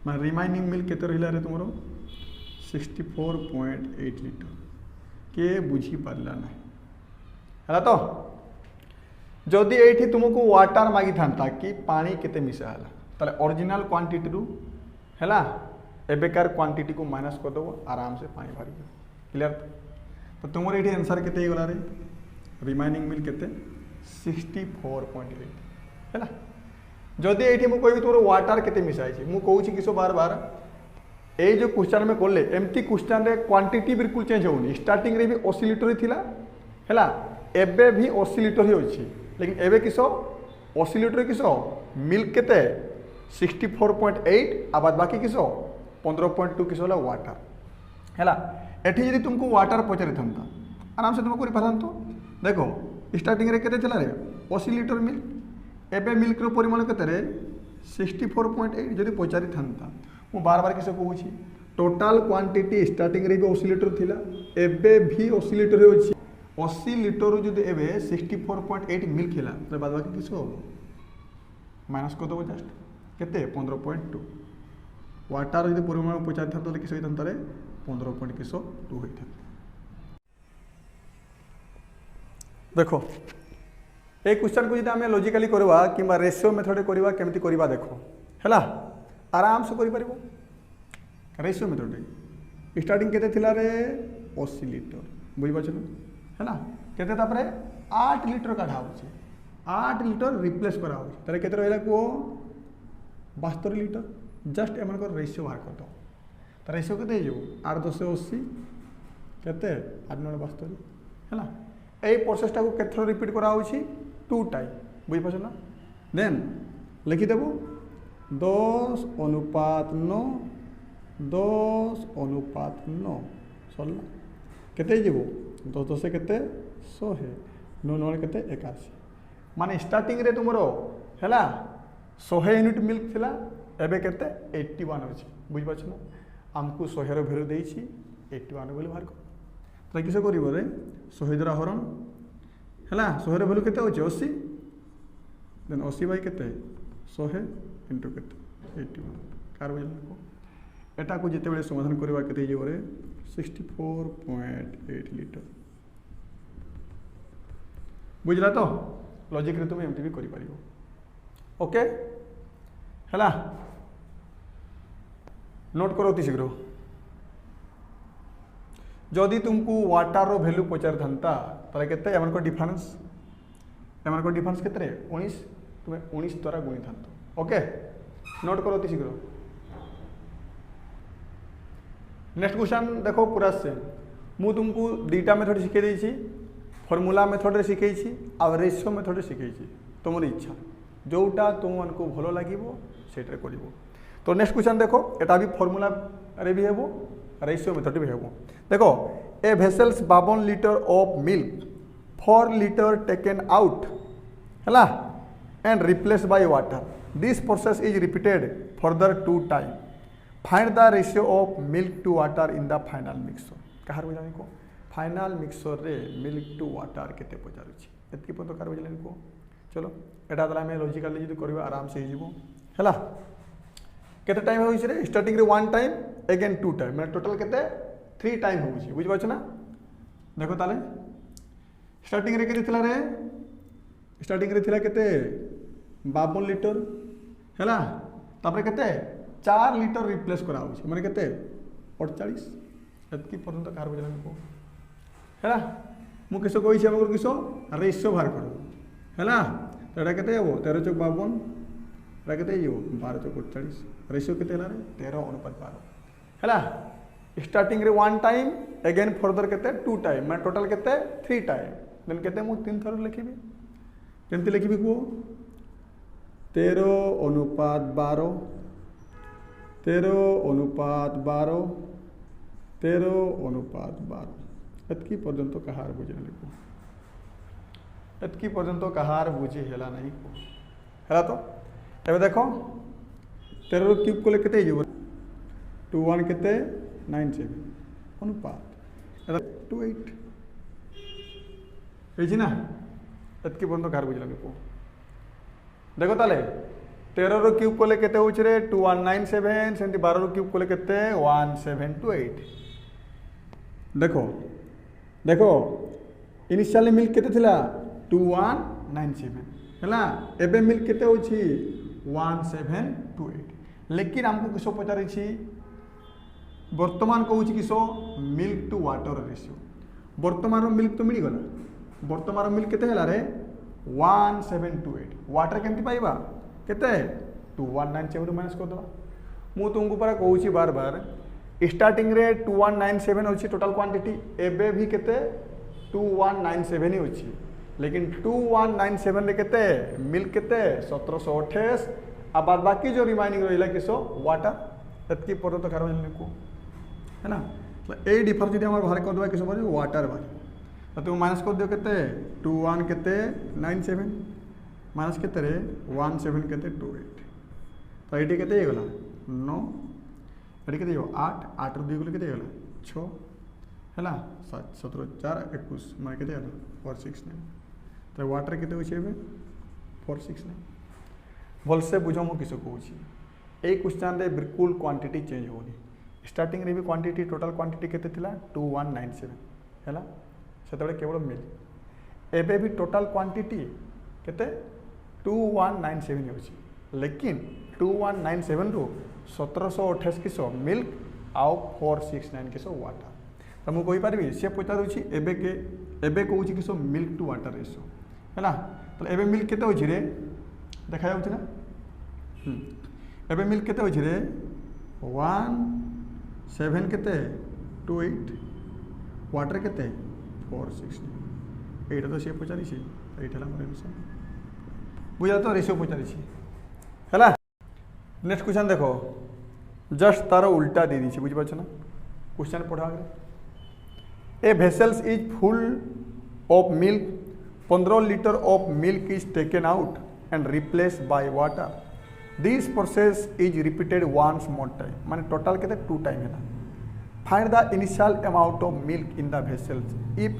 मैं रिमाइनिंग मिल्क केते रहिला रे तुमरो 64.8 लीटर के बुझी पारला ना हला तो जदि एठी तुमको वाटर मागी थांता कि पानी केते मिसा हला ताले ओरिजिनल क्वांटिटी रु हला एबेकार क्वांटिटी को माइनस कर दो आराम से पानी भर गयो क्लियर तो तुमर एठी आंसर केते गला रे रिमाइनिंग मिल्क केते 64.8 हला जदि एठी मु कहबी तोर वाटर केते मिसाई छी मु कहू छी किसो बार बार ए जो क्वेश्चन में करले एमती क्वेश्चन रे क्वांटिटी बिल्कुल चेंज होनी स्टार्टिंग रे भी 80 लीटर ही थिला हैला एबे भी 80 लीटर ही होची लेकिन एबे किसो 80 लीटर किसो मिल्क केते 64.8 आ बाद बाकी किसो 15.2 किसो ला वाटर हैला एठी यदि तुमको वाटर पचरे थंता आराम से तुम करि पारंतो देखो स्टार्टिंग रे केते थिला रे 80 लीटर मिल्क एबे मिल्क रो परिमाण केते रे 64.8 जदि पचारि थांता मु बार बार किसे कहूँ टोटाल क्वांटिटी स्टार्टिंग रे भी 80 लीटर थिला एबे भी 80 लीटर होछि 80 लीटर जदि एबे 64.8 मिल्क हिला तो बाद बाकी किसो माइनस कर दो जस्ट केते 15.2 वाटर जदि परिमाण पचारि था तो किसो हितंता रे 15.2 होइथा देखो ए क्वेश्चन को जदि हमें लॉजिकली करवा किबा रेशियो मेथड करवा केमती करवा देखो हैला आराम से करि परिबो रेशियो मेथड स्टार्टिंग केते थिला रे 80 लीटर बुझि पाछन हैला केते तापरे 8 लीटर काढा होछि 8 लीटर रिप्लेस करा होछि तरे केते रहला को 72 लीटर जस्ट एमन को रेशियो बाहर कर दो त रेशियो केते जो 8 10 80 केते 8 9 72 हैला ए प्रोसेस टा को केथरो रिपीट करा होछि 2 टाइम बुझि पाछन देन लिखि देबो 10:9 10:9 सरला केते जीवो 10 10 केते 100 9 9 केते 81 माने स्टार्टिंग रे तुमरो हैला 100 यूनिट मिल्क थिला एबे केते 81 अछि बुझ पाछ ना हमकु 100 रो वैल्यू देइछि 81 बोली बाहर कर त किसे करिवो रे 100 द्वारा हरण हैला 100 रो वैल्यू केते होछि 80 देन 80 बाई केते 100 इंटू केते 81 कार वजन को एटा को जेते बेले समाधान करबा केते जे रे 64.8 लीटर बुझला तो लॉजिक रे तुम एमटी भी करि परिबो ओके हैला नोट करो अति शीघ्र जदि तुमको वाटर रो वैल्यू पचार थांता ताले केते एमन को डिफरेंस केते रे 19 तुमे 19 द्वारा गुणी थांतो ओके नोट करो अति शीघ्र नेक्स्ट क्वेश्चन देखो पूरा से मु तुमको दुईटा मेथड शिखे देछि फॉर्मूला मेथड रे शिखेछि आ रेशियो मेथड रे शिखेछि तुमर इच्छा जोटा तुम को भलो लागिवो सेट रे करिवो तो नेक्स्ट क्वेश्चन देखो एटा भी फॉर्मूला रे भी हेबो रेशियो मेथड भी हेबो देखो a vessels 52 litre of milk 4 litre taken out हैला and replaced by water. This process is repeated further 2 times. Find the ratio of milk to water in the final mixture. कहार बुझानी को final mixer रे milk to water केते पचारुछि एतकी पतो car बुझलेनी को चलो एटा दला में logically जदी करबा आराम से हिजबो हैला केते टाइम होइछ रे स्टार्टिंग रे 1 टाइम अगेन 2 टाइम माने टोटल केते 3 टाइम होउछि बुझ पाछ ना देखो ताले स्टार्टिंग रे केते थिला रे स्टार्टिंग रे थिला केते 52 लीटर हैला तापर केते 4 लीटर रिप्लेस करा होउछि माने केते 48 एतकी पर्यंत कार बुझलेनी को हैला मु किसो कहि छै हमर किसो रेशियो बाहर करू हैला तो एटा केते हेबो 13 चौक 52 एटा केते हेबो 12 चौक 48 रेशियो केते हला रे 13:12 हैला स्टार्टिंग रे 1 टाइम अगेन फर्दर केते 2 टाइम माने टोटल केते 3 टाइम देन केते मु 3 थर लिखिबी केमति लिखिबी को 13:12 13:12 13:12 एतकी पर्यंत कहार बुझे लिखो एतकी पर्यंत कहार बुझे हेला नहीं को हैला तो एबे देखो 13 क्यूब को केते जेबो 2 1 केते 97 अनुपात एटा 28 एजी ना एतकी पर्यंत कहार बुझे लिखो देखो ताले 13 क्यूब को केते होछ रे 2197 सेंती 12 क्यूब को केते 1728 देखो देखो इनिशियली मिल्क केते थिला 2197 हैला एबे मिल्क केते होछि 1728 लेकिन हमको किसो पचारि छी वर्तमान कहूछि किसो मिल्क टू वाटर रेशियो वर्तमान रो मिल्क तो मिली गला वर्तमान रो मिल्क केते हैला रे 1728 वाटर केमति पाइबा केते 2197 माइनस कर दवा मु तुमको पर कहूछि बार बार स्टार्टिंग रे 2197 होछि टोटल क्वांटिटी एबे भी केते 2197 ही होछि लेकिन 2197 रे केते मिल्क केते 1728 आ बाद बाकी जो रिमाइनिंग रहिला किसो वाटर एतकी पर्यंत कार को है ना तो ए डिफरेंस जदी हमर बाहर कर दवा किसो पर वाटर बाहर तो तुम माइनस कर दियो केते 21 केते 97 माइनस केते रे 17 केते 28 तो एटी केते हेगला 9 एटी केते 8 8 रो 2 गुले केते हेगला 6 हैला 7 17 4 21 माने केते हेला 469 तो वाटर केते होछि एबे 469 बोल से बुझो मु किसो कहूछि ए क्वेश्चन रे बिल्कुल क्वांटिटी चेंज होनी स्टार्टिंग रे भी क्वांटिटी टोटल क्वांटिटी केते थिला 2197 हैला सेतबे केवल मिल एबे भी टोटल क्वांटिटी केते 2197 होछि लेकिन 2197 रो 1728 किसो मिल्क आउ 469 किसो वाटर तो मु कहि परबी से पचारुछि एबे कहूछि किसो मिल्क टू वाटर रेशियो हैला तो एबे मिल्क केते होछि रे देखा जाउछि ना एबे मिल्क केते होछि रे 17 केते 28 वाटर केते 469 एटा तो से पचारि छी एटा हमर आंसर बुझा तो रेशियो पचारि छी हैला नेक्स्ट क्वेश्चन देखो जस्ट तार उल्टा दे दी बुझी पाछ ना क्वेश्चन पढ़ा आगे a vessels is full of milk 15 litre of milk is taken out and replace by water this process is repeated once more time माने टोटल केते 2 टाइम है find the initial amount of milk in the vessels if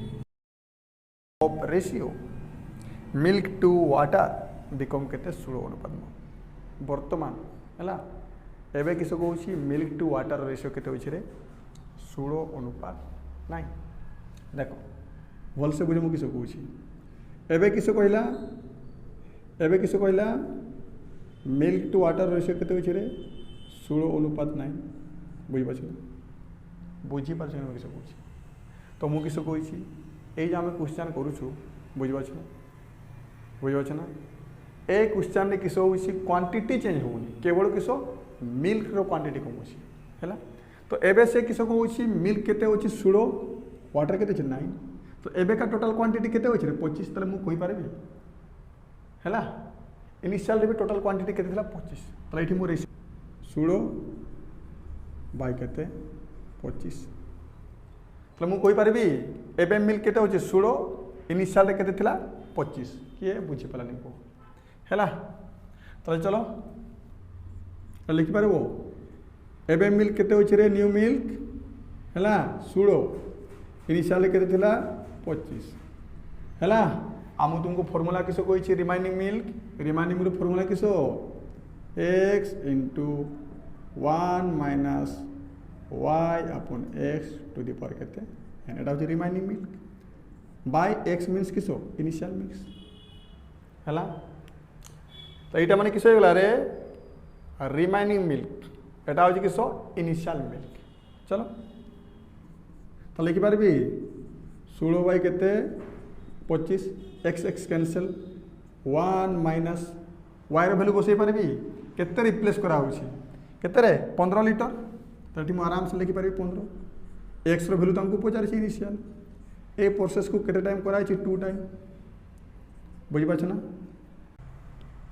of ratio milk to water become केते 16 अनुपात वर्तमान हैला एबे किसो कहूछि मिल्क टू वाटर रेशियो केते होछि रे 16 अनुपात 9 देखो भल से बुझो मु किसो कहूछि एबे किसो कहला मिल्क टू वाटर रेशियो केते होछि रे 16 अनुपात 9 बुझि पाछ मु किसो कहूछि तो मु किसो कहूछि ए जे हम क्वेश्चन करूछु बुझि पाछ ना ए क्वेश्चन रे किसो होछि क्वांटिटी चेंज होउनी केवल किसो मिल्क रो क्वांटिटी कम होछि हैला तो एबे से किसो होछि मिल्क केते होछि 16 वाटर केते छै 9 तो एबे का टोटल क्वांटिटी केते होछि रे 25 तले मु कहि पारबी हैला इनिशियल रे भी टोटल क्वांटिटी केते थिला 25 तले एठी मु रेशियो 16 बाय केते 25 तले मु कहि पारबी एबे मिल्क केते होछि 16 इनिशियल रे केते थिला 25 किए बुझी पलानी को है तो चलो लिखिपार एबे मिल्क केते होछि रे न्यू मिल्क है सुड़ो इनिशियल केते थिला 25 है आम तुमको फॉर्मूला किसो कही रिमाइनिंग मिल्क फॉर्मूला किसो x into 1 minus y upon x to the power केते एटा होछि remaining milk by x means किसो इनिशियल मिल्क है तो यहाँ माने किस रे रिमाइनिंग मिल्क एटा हूँ किस इनिशियल मिल्क चलो तो लिखिपार 16 बाई केते 25 x x cancel 1 minus y value बसई पारि केते रिप्लेस करा केते रे 15 लीटर तो ये आराम से लिखिपारि 15 एक्स वैल्यू तुमको पचार इनिशियल ए प्रोसेस को केते टाइम कराई 2 टाइम बुझीपार ना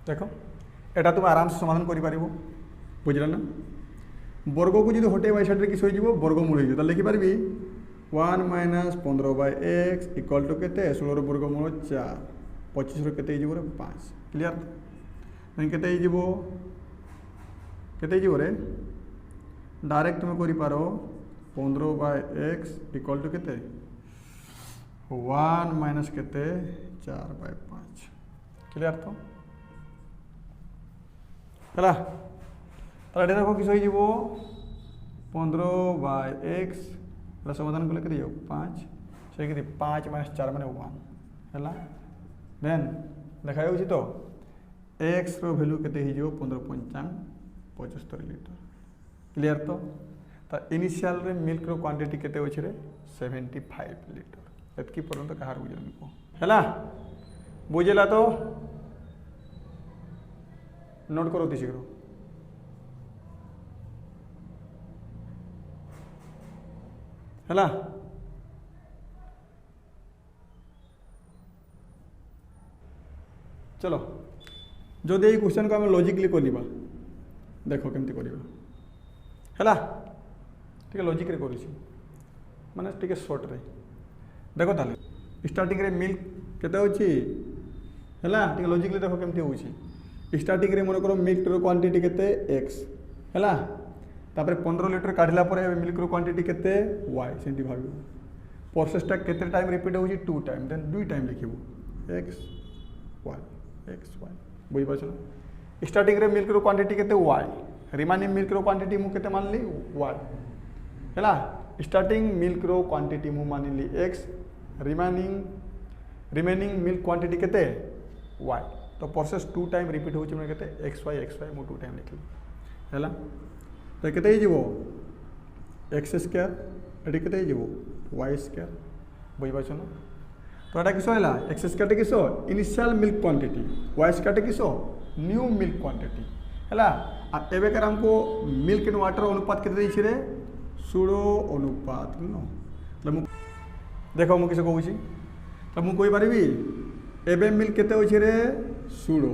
देख एटा तुम आराम से समाधान कर बुझल ना वर्ग को जो हटे बाई साइड किस हो वर्गमूल हो लिखिपार 1 minus 15 by x equal to केते 16 वर्गमूल 4 25 रो केते 5 क्लियर नहीं केते रे डायरेक्ट तुम करि पारो 15 बाय एक्स इक्वल टू केते 1 माइनस केते 4 बाय 5 क्लियर तो है तो ये देखो किस हो 15 बाय एक्स समाधान कले करिए 5 से 5 माइनस 4 माने 1 है देन देखा तो एक्स रो वैल्यू केते हो 15.5 75 लीटर क्लियर तो इनिशियल रे मिल्क रो क्वांटिटी केते होछि रे 75 लीटर एतकी पर्यंत कहार बुझल को हैला बुझेला तो नोट करो शीघ्र है चलो जो ये क्वेश्चन को आम लॉजिकली करवा देखो केमती करवा है लॉजिक रे करूँ माने टिके शॉर्ट रे देखो ताले स्टार्टिंग रे मिल्क केते होची हैला टिके लॉजिकली देखो केमती होची स्टार्टिंग रे मन करो मिल्क रो क्वांटिटी केते x हैला तापर 15 लीटर काढला परे मिल्क रो क्वांटिटी केते y सेंटी भाबो प्रोसेसटा केते टाइम रिपीट होची 2 टाइम देन 2 टाइम लिखिबो x y बुझि पाछो स्टार्टिंग रे मिल्क रो क्वांटिटी केते y रिमाइनिंग मिल्क रो क्वांटिटी मु केते मानली y हैला स्टार्टिंग मिल्क रो क्वांटिटी मु मानली x रिमेनिंग मिल्क क्वांटिटी केते y तो प्रोसेस 2 टाइम रिपीट होची माने केते xy मु 2 टाइम लिखली हैला तो केते जीवो एक्स स्क्वायर एटी केते जीवो वाई स्क्वायर बुझि पाछो ना तो एटा किसो हैला एक्स स्क्वायर किसो initial milk quantity y square किसो न्यू मिल्क क्वांटिटी हैला आ एबे कर हमको मिल्क एंड वाटर अनुपात केते दैछि रे सुडो अनुपात नो मतलब देखो मु किसे कहूछि तो मु कहि पारिबी एबे मिल्क केते होछि रे सुडो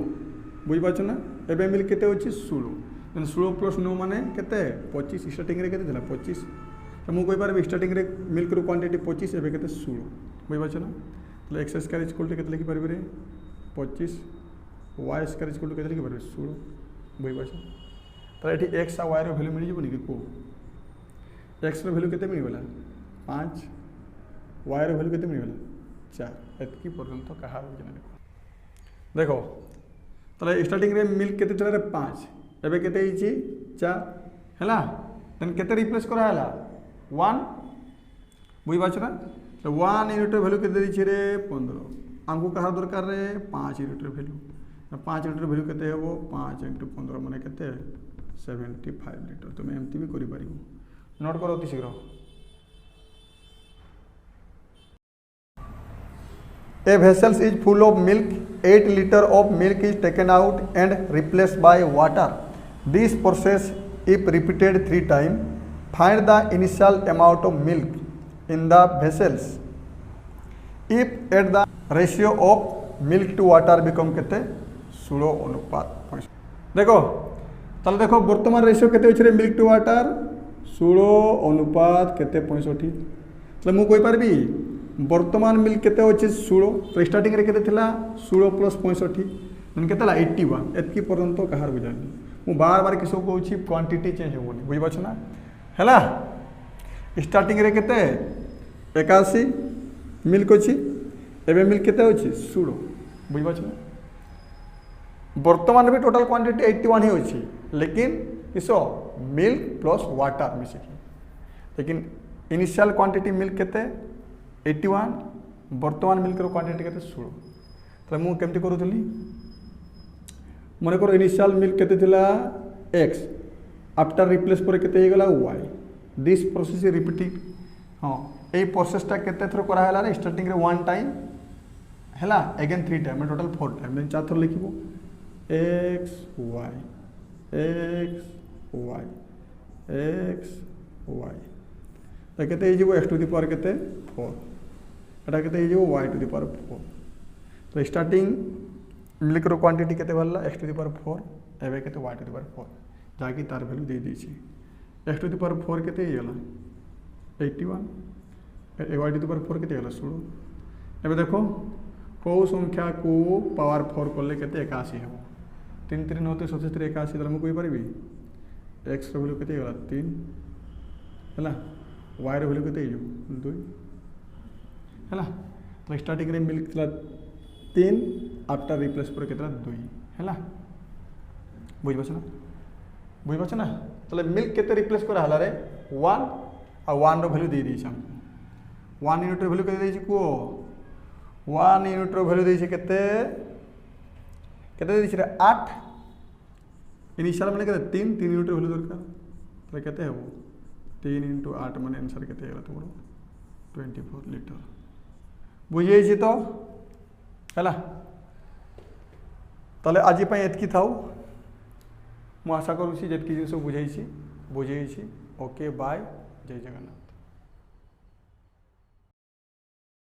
बुझि पाछो ना एबे मिल्क केते होछि सुडो 16 प्लस 9 माने केते 25 स्टार्टिंग रे केते दिला 25 तो मु कहि पारबे स्टार्टिंग रे मिल्क रो क्वांटिटी 25 एबे केते 16 बुझि पाछो ना तो एक्स स्क्वायर इक्वल टू केते लिखि पारबे रे 25 वाई स्क्वायर इक्वल टू केते लिखि पारबे 16 बुझि पाछो तो एठी x आ y रो वैल्यू मिलि जबो नि को x रो वैल्यू केते मिलि गेला 5 y रो वैल्यू केते मिलि गेला 4 एतकी पर्यंत कहा देखो तो स्टार्टिंग रे मिल्क केते थला रे 5 एबे केते हिची 4 हैला देन केते रिप्लेस करा हैला 1 बुझि पाछ ना तो 1 यूनिट वैल्यू केते दिछि रे 15 हमको कहा दरकार रे 5 यूनिट वैल्यू 5 यूनिट वैल्यू केते हेबो 5 * 15 माने केते 75 लीटर तुम एमती भी करि पारिबो नोट करो अति शीघ्र A vessel is full of milk. 8 liter of milk is taken out and replaced by water. This process, if repeated 3 times, find the initial amount of milk in the vessels. If at the ratio of milk to water become केते 16 अनुपात देखो ताले देखो वर्तमान ratio केते होछि रे milk to water 16 अनुपात केते 65 तले मु कोइ पारबी वर्तमान मिल्क केते होछि 16 तो स्टार्टिंग रे केते थिला 16 + 65 मैंने केतला 81 एतकी पर्यंत कहार बुझानी मु बार बार किस कहूँ क्वांटिटी चेंज होनी बुझीपार ना है स्टार्टिंग रे केते 81 मिल्क अच्छी एवं मिल्क केते अच्छी 16 बुझीपार ना बर्तमान भी टोटल क्वांटिटी 81 ही अच्छी लेकिन किस मिल्क प्लस वाटर मिसिकी लेकिन इनिशियल क्वांटिटी मिल्क केते 81 बर्तमान मिल्क क्वांटिटी केते 16 तो मुझे केमती करूली मन कर इनिशियल मिल्क केते थिला x आफ्टर रिप्लेस पर केते गला y दिस प्रोसेस रिपीटिंग हाँ यही प्रोसेसटा केते थर कराला रे स्टार्टिंग रे 1 टाइम हैला again 3 time total 4 time then 4 थर लिखिबो x y तो केते हो एक्स टू दी पावर केते 4 एटा केते हो y टू दी पावर 4 तो स्टार्टिंग मिल्क रो क्वांटिटी केते भरला x टू दी पावर 4 एबे केते y टू दी पावर 4 जाकी तार वैल्यू दे दी छी x टू दी पावर 4 केते गेला 81 y टू दी पावर 4 केते गेला 16 एबे देखो को संख्या को पावर 4 करले केते 81 हेबो 3 3 9 77 81 तर हम कोई पारिबी x रो वैल्यू केते गेला 3 हैला y रो वैल्यू केते हो 2 हैला तो स्टार्टिंग रे मिल्क थिला 3 आफ्टर रिप्लेस पर केतला 2 हैला बुझ पाछ ना तले मिल्क केते रिप्लेस करा हला रे 1 आ 1 रो वैल्यू दे दी छ हमको 1 यूनिट रो वैल्यू केते दे छी को 1 यूनिट रो वैल्यू दे छी केते दे छी रे 8 इनिशियल माने केते 3 यूनिट रो वैल्यू दरकार तो केते हेबो 3 × 8 माने आंसर केते हेला तुमरो 24 लीटर बुझे छी तो हैला ताले आज पई एतकी थाउ मु आशा करूँ जेतकी जिन सब बुझे ओके बाय जय जगन्नाथ।